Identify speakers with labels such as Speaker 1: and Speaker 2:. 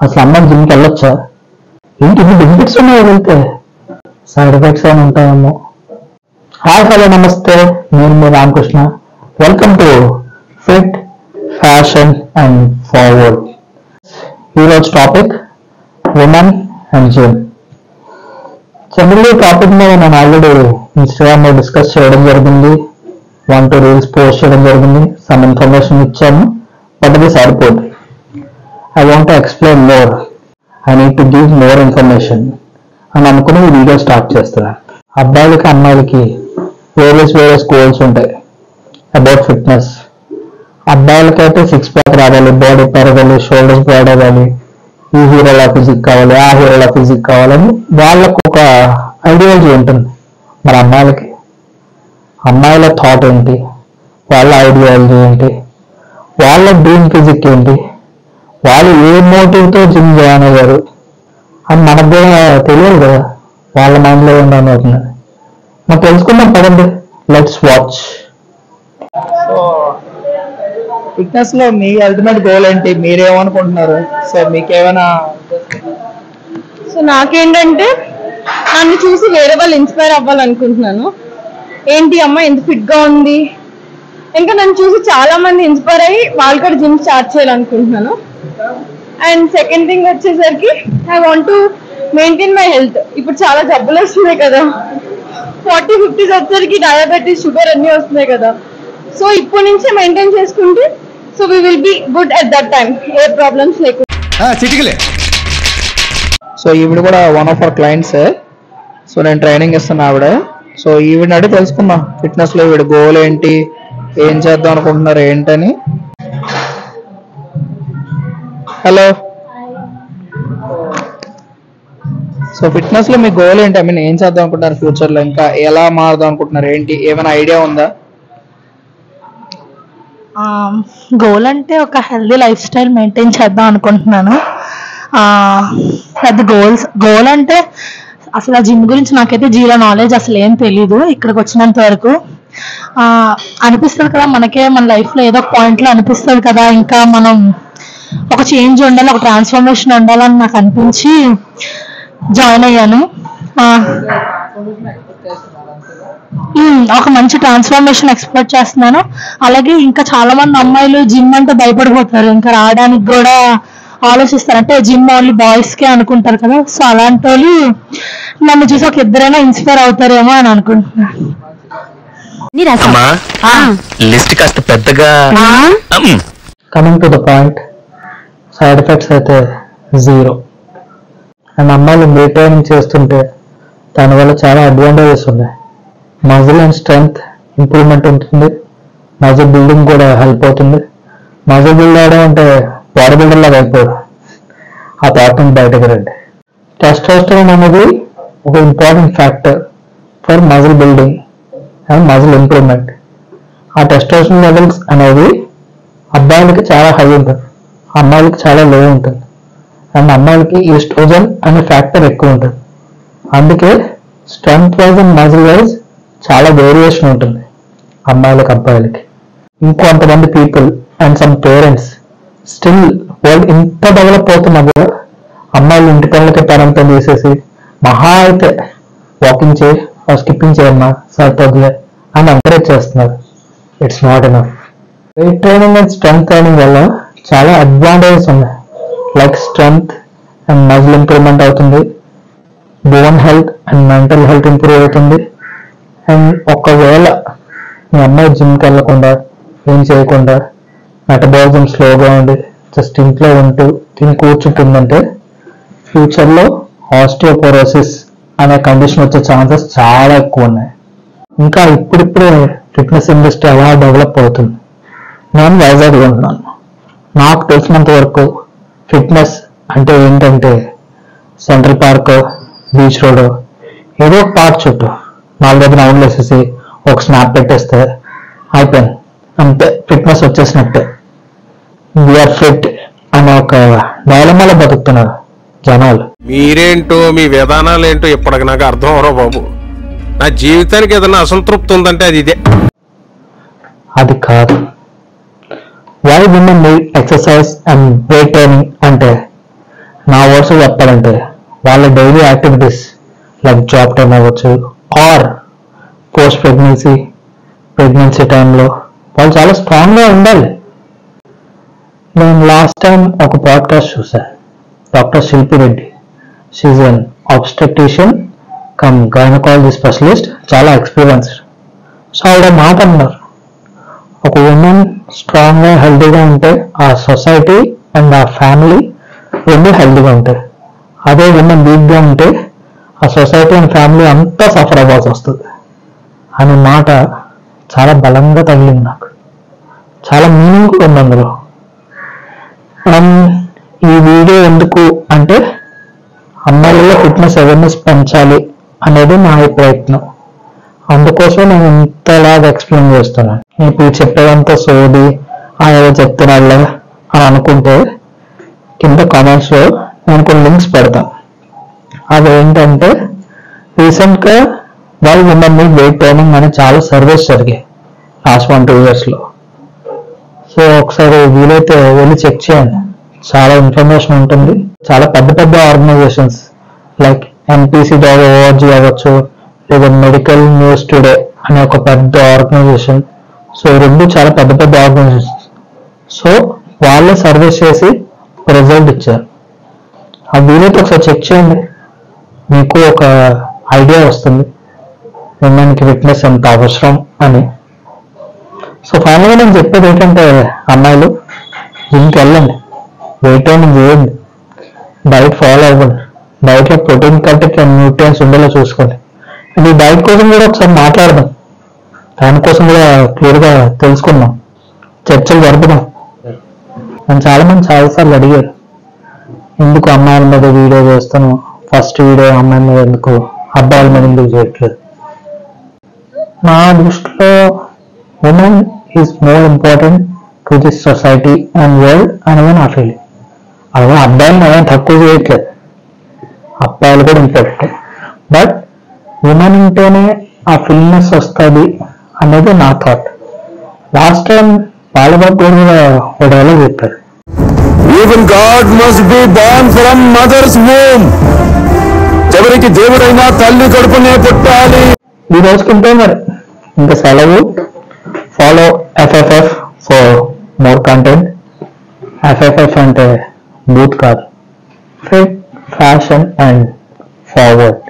Speaker 1: అసలు అమ్మాయి జిమ్కి వెళ్ళొచ్చా? ఏంటి ఇన్ని బెనిఫిట్స్ ఉన్నాయి వెళ్తే, సైడ్ ఎఫెక్ట్స్ ఏమి ఉంటాయేమో. హాయ్ హలో నమస్తే, నేను మీ Ramakrishna. Welcome to fit fashion and forward. ఈరోజు topic women and gym. Generally topic మీద నేను ఆల్రెడీ ఇన్స్టాగ్రామ్ లో డిస్కస్ చేయడం జరిగింది, 1-2 రీల్స్ పోస్ట్ చేయడం జరిగింది, సమ్ ఇన్ఫర్మేషన్ ఇచ్చాను. బట్ అది సరిపోదు. I want to explain more, I need to give more information అని అనుకుని ఈ వీడియో స్టార్ట్ చేస్తున్నాను. అబ్బాయిలకి అమ్మాయిలకి వేరియస్ గోల్స్ ఉంటాయి అబౌట్ ఫిట్నెస్. అబ్బాయిలకైతే 6 ప్యాక్ రావాలి, బాడీ పెరగాలి, షోల్డర్స్ బ్రాడ్ అవ్వాలి, ఈ హీరోలా ఫిజిక్ కావాలి, ఆ హీరోలా ఫిజిక్ కావాలని వాళ్ళకు ఒక ఐడియాలజీ ఉంటుంది. మరి అమ్మాయిల థాట్ ఏంటి, వాళ్ళ ఐడియాలజీ ఏంటి, వాళ్ళ డ్రీమ్ ఫిజిక్ ఏంటి, వాళ్ళు ఏ మోటివ్తో జిమ్ జాయిన్ అయ్యారు అని మనకు కూడా తెలియదు కదా, వాళ్ళ మైండ్లో ఉండవుతుంది. మనం తెలుసుకుందాం పదండి, లెట్స్ వాచ్.
Speaker 2: సో ఫిట్నెస్ లో మీ అల్టిమేట్ గోల్ ఏంటి, మీరేమనుకుంటున్నారు? సో మీకేమైనా?
Speaker 3: సో నాకేంటంటే నన్ను చూసి వేరే వాళ్ళు ఇన్స్పైర్ అవ్వాలనుకుంటున్నాను. ఏంటి అమ్మాయి ఎంత ఫిట్ గా ఉంది, ఇంకా నన్ను చూసి చాలా మంది ఇన్స్పైర్ అయ్యి వాళ్ళు కూడా జిమ్ స్టార్ట్ చేయాలనుకుంటున్నాను. అండ్ సెకండ్ థింగ్ వచ్చేసరికి I want to maintain my health. ఇప్పుడు చాలా జబ్బులు వస్తున్నాయి కదా, 40-50 వచ్చేసరికి డయాబెటీస్, షుగర్ అన్ని వస్తున్నాయి కదా. సో ఇప్పటి నుంచే మెయింటైన్ చేసుకుంటే so we will be good at that time, ఏ ప్రాబ్లమ్స్ లేకుండా.
Speaker 2: సో ఈవిడ కూడా one of our clients. So నేను ట్రైనింగ్ ఇస్తాను ఆవిడ. సో ఈవిడ అడిగి తెలుసుకుందాం ఫిట్నెస్ లో ఈవిడ గోల్ ఏంటి, ఏం చేద్దాం అనుకుంటున్నారు ఏంటని. హలో. సో ఫిట్నెస్ లో మీ గోల్ ఏంటి, ఐ మీన్ ఏం చేద్దాం అనుకుంటున్నారు ఫ్యూచర్ లో, ఇంకా ఎలా మారుదాం అనుకుంటున్నారు ఏంటి, ఏమైనా ఐడియా ఉందా?
Speaker 4: గోల్ అంటే ఒక హెల్దీ లైఫ్ స్టైల్ మెయింటైన్ చేద్దాం అనుకుంటున్నాను. పెద్ద గోల్ అంటే అసలు ఆ జిమ్ గురించి నాకైతే జీరో నాలెడ్జ్, అసలు ఏం తెలీదు ఇక్కడికి వచ్చినంత వరకు. అనిపిస్తుంది కదా మనకే, మన లైఫ్లో ఏదో ఒక పాయింట్లో అనిపిస్తుంది కదా, ఇంకా మనం ఒక చేంజ్ ఉండాలి, ఒక ట్రాన్స్ఫర్మేషన్ ఉండాలని నాకు అనిపించి జాయిన్ అయ్యాను. ఒక మంచి ట్రాన్స్ఫర్మేషన్ ఎక్స్పెక్ట్ చేస్తున్నాను. అలాగే ఇంకా చాలా మంది అమ్మాయిలు జిమ్ అంటే భయపడిపోతారు, ఇంకా రావడానికి కూడా ఆలోచిస్తారు, అంటే జిమ్ ఓన్లీ బాయ్స్ కే అనుకుంటారు కదా. సో అలాంటి వాళ్ళు నన్ను చూసి ఒక ఇద్దరైనా ఇన్స్పైర్ అవుతారేమో అని అనుకుంటున్నాను.
Speaker 1: Coming to the point, side effects అయితే 0. అండ్ అమ్మాయిలు మెయింటైనింగ్ చేస్తుంటే దానివల్ల చాలా అడ్వాంటేజెస్ ఉన్నాయి. మజిల్ అండ్ స్ట్రెంగ్త్ ఇంప్రూవ్మెంట్ ఉంటుంది, మజిల్ బిల్డింగ్ కూడా హెల్ప్ అవుతుంది. మజిల్ బిల్డ్ అవడం అంటే బాడీ బిల్డర్ లాగా అయిపోవడం, ఆ థాట్ నుంచి బయటకు రండి. టెస్టోస్టెరాన్ అనేది ఒక important factor for muscle building and muscle improvement. ఆ టెస్టోస్టెరాన్ లెవెల్స్ అనేది అబ్బాయిలకి చాలా హై ఉంటుంది, అమ్మాయిలకి చాలా లో ఉంటుంది. అండ్ అమ్మాయిలకి ఈస్ట్రోజన్ అనే ఫ్యాక్టర్ ఎక్కువ ఉంటుంది. అందుకే strength wise and muscle wise చాలా వేరియేషన్ ఉంటుంది అమ్మాయిలకి అబ్బాయిలకి. ఇంకొంతమంది people and some parents still వాళ్ళు ఇంత డెవలప్ అవుతున్నా కూడా అమ్మాయిలు ఇంటి పనులకి పనంతా తీసేసి మహా అయితే వాకింగ్ చేయి, స్కిప్పింగ్ చేయమ్మా సరిపోద్దులే అని ఎంకరేజ్ చేస్తున్నారు. It's not enough. Weight training and strength training వల్ల చాలా అడ్వాంటేజెస్ ఉన్నాయి. Like strength and muscle improvement అవుతుంది, bone health and mental health improve అవుతుంది. అండ్ ఒకవేళ మీ అమ్మాయి జిమ్కి వెళ్ళకుండా ఏం చేయకుండా మెటబాలిజం స్లోగా ఉండి జస్ట్ ఇంట్లో ఉంటూ తిని కూర్చుంటుందంటే ఫ్యూచర్లో ఆస్టియోపోరోసిస్ అనే కండిషన్ వచ్చే ఛాన్సెస్ చాలా ఎక్కువ ఉన్నాయి. ఇంకా ఇప్పుడిప్పుడే ఫిట్నెస్ ఇండస్ట్రీ అలా డెవలప్ అవుతుంది. నేను వైజాగ్ ఉంటున్నాను, నాకు తెలిసినంత వరకు ఫిట్నెస్ అంటే ఏంటంటే సెంట్రల్ పార్క్, బీచ్ రోడ్, ఏదో ఒక పార్క్ చుట్టూ 4 రౌండ్లు వేసేసి ఒక స్నాప్ పెట్టేస్తే అయిపోయింది, అంతే ఫిట్నెస్ వచ్చేసినట్టే. వీఆర్ ఫిట్ అనే ఒక డైలమాలో బతుకుతున్నారు జనాలు.
Speaker 5: మీరేంటో మీ విధానాలు ఏంటో ఇప్పటికి నాకు అర్థం అవరో బాబు. నా జీవితానికి ఏదైనా అసంతృప్తి ఉందంటే అది ఇదే.
Speaker 1: అది కాదు. Why women need exercise and weight training అంటే సింపుల్గా చెప్పాలంటే వాళ్ళ daily activities like job time అవ్వచ్చు ఆర్ పోస్ట్ ప్రెగ్నెన్సీ టైంలో వాళ్ళు చాలా స్ట్రాంగ్గా ఉండాలి. నేను లాస్ట్ టైం ఒక పాడ్కాస్ట్ చూసాను, doctor Shilpi Reddy. She's an obstetrician cum gynaecology specialist, చాలా ఎక్స్పీరియన్స్డ్. సో ఆవిడ మాట అన్నారు, ఒక ఉమెన్ స్ట్రాంగ్గా హెల్తీగా ఉంటే ఆ సొసైటీ అండ్ ఆ ఫ్యామిలీ రెండు హెల్తీగా ఉంటాయి. అదే ఉమెన్ వీక్గా ఉంటే ఆ సొసైటీ అండ్ ఫ్యామిలీ అంతా సఫర్ అవ్వాల్సి వస్తుంది అనే మాట చాలా బలంగా తగిలింది నాకు. చాలా మీనింగ్ఫుల్ ఉంది అందులో. ఈ వీడియో ఎందుకు అంటే అమ్మాయిలలో ఫిట్నెస్ అవేర్నెస్ పెంచాలి అనేది నా ప్రయత్నం. అందుకోసం నేను ఇంతలాగా ఎక్స్ప్లెయిన్ చేస్తున్నాను. ఇప్పుడు చెప్పేదంతా సోది ఏదో చెప్తున్నాళ్ళే అని అనుకుంటే కింద కామెంట్స్లో నేను కొన్ని లింక్స్ పెడతాను. అదేంటంటే రీసెంట్గా వాళ్ళు ఉమెన్ని వెయిట్ ట్రైనింగ్ అని చాలా సర్వేస్ జరిగాయి లాస్ట్ 1-2 yearsలో. సో ఒకసారి వీలైతే వెళ్ళి చెక్ చేయండి, చాలా ఇన్ఫర్మేషన్ ఉంటుంది. చాలా పెద్ద పెద్ద ఆర్గనైజేషన్స్ లైక్ NPC.org అవ్వచ్చు, లేదా మెడికల్ న్యూస్ టుడే అనే ఒక పెద్ద ఆర్గనైజేషన్. సో రెండు చాలా పెద్ద పెద్ద ఆర్గనైజేషన్స్. సో వాళ్ళే సర్వేస్ చేసి రిజల్ట్ ఇచ్చారు. ఆ వీలైతే ఒకసారి చెక్ చేయండి, మీకు ఒక ఐడియా వస్తుంది ఉమెన్కి ఫిట్నెస్ ఎంత అవసరం అని. సో ఫైనల్గా నేను చెప్పేది ఏంటంటే అమ్మాయిలు జిమ్కి వెళ్ళండి, వెయిట్ ట్రైనింగ్ చేయండి, డైట్ ఫాలో అవ్వండి, డైట్లో ప్రోటీన్ కంటెంట్ అండ్ న్యూట్రియన్స్ ఉండేలా చూసుకోండి. అండ్ ఈ డైట్ కోసం కూడా ఒకసారి మాట్లాడదాం, దానికోసం కూడా క్లియర్గా తెలుసుకుందాం, చర్చలు జరుపుదాం. నన్ను చాలామంది చాలాసార్లు అడిగారు, ఎందుకు అమ్మాయిల మీద వీడియో చేస్తాను, ఫస్ట్ వీడియో అమ్మాయిల మీద ఎందుకు, అబ్బాయిల మీద ఎందుకు చేయట్లేదు. నా దృష్టిలో women is more important to this society and world అనేది నా ఫీలింగ్. అలాగే అబ్బాయిలను ఏమైనా తక్కువ చేయట్లేదు, అబ్బాయిలు కూడా ఇంపార్టెంట్. బట్ ఉమెన్ ఉంటేనే ఆ ఫిల్నెస్ వస్తుంది అనేది నా థాట్. లాస్ట్ టైం బాలబాబు కూడా ఒక డైలాగ్ చెప్పారు,
Speaker 6: even God must be born from mothers womb. ఎవరికి దేవుడైనా తల్లి కడుపునే పుట్టాలి.
Speaker 1: ఈ రోజుకుంటే మరి ఇంకా సెలవు. Follow FFF for more content. FFF అంటే బూత్ కాదు, ఫిట్, ఫ్యాషన్ అండ్ ఫార్వర్డ్.